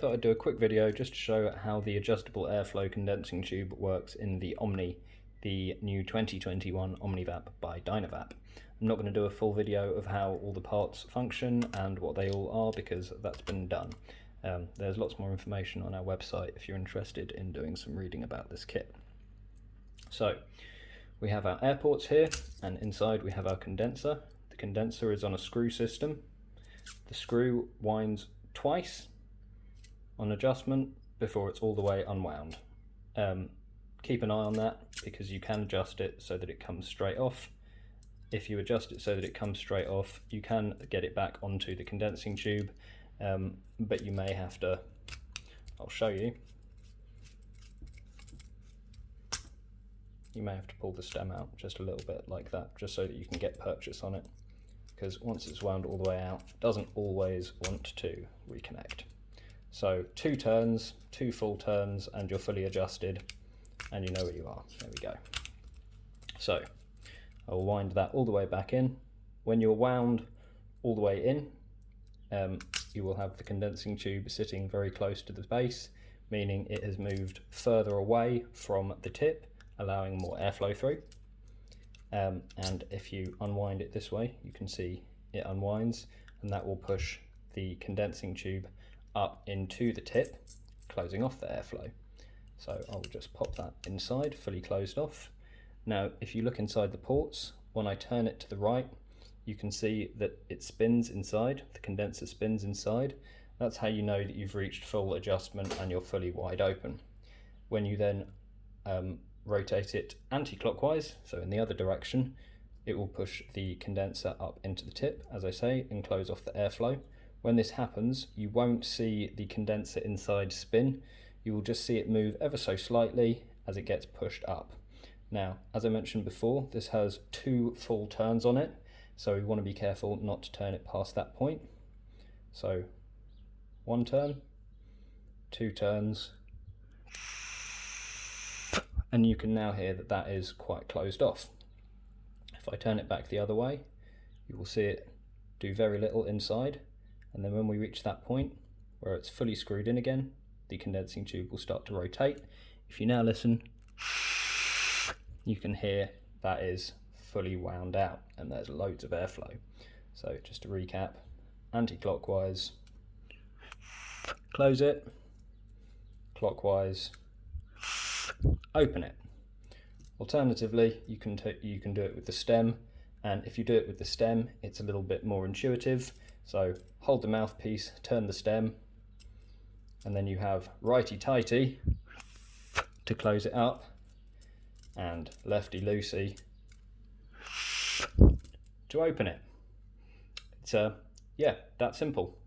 thought I'd do a quick video just to show how the adjustable airflow condensing tube works in the Omni, the new 2021 OmniVap by DynaVap. I'm not going to do a full video of how all the parts function and what they all are because that's been done. There's lots more information on our website if you're interested in doing some reading about this kit. So we have our air ports here, and inside we have our condenser. The condenser is on a screw system. The screw winds twice on adjustment before it's all the way unwound. Keep an eye on that because you can adjust it so that it comes straight off. If you adjust it so that it comes straight off, you can get it back onto the condensing tube, but you may have to, I'll show you, you may have to pull the stem out just a little bit like that, just so that you can get purchase on it, because once it's wound all the way out, it doesn't always want to reconnect. So 2 turns, 2 full turns, and you're fully adjusted, and you know where you are. There we go. So I'll wind that all the way back in. When you're wound all the way in, you will have the condensing tube sitting very close to the base, meaning it has moved further away from the tip, allowing more airflow through. And if you unwind it this way, you can see it unwinds, and that will push the condensing tube up into the tip, closing off the airflow. So I'll just pop that inside, fully closed off. Now, if you look inside the ports, when I turn it to the right, you can see that it spins inside, the condenser spins inside. That's how you know that you've reached full adjustment and you're fully wide open. When you then rotate it anti-clockwise, so in the other direction, it will push the condenser up into the tip, as I say, and close off the airflow. When this happens, you won't see the condenser inside spin. You will just see it move ever so slightly as it gets pushed up. Now, as I mentioned before, this has 2 full turns on it, so we want to be careful not to turn it past that point. So 1 turn, 2 turns, and you can now hear that that is quite closed off. If I turn it back the other way, you will see it do very little inside, and then when we reach that point where it's fully screwed in again, the condensing tube will start to rotate. If you now listen, you can hear that is fully wound out and there's loads of airflow. So just to recap, anti-clockwise, close it, clockwise, open it. Alternatively, you can do it with the stem, and if you do it with the stem, it's a little bit more intuitive. So hold the mouthpiece, turn the stem, and then you have righty-tighty to close it up, and lefty-loosey to open it. It's yeah, that simple.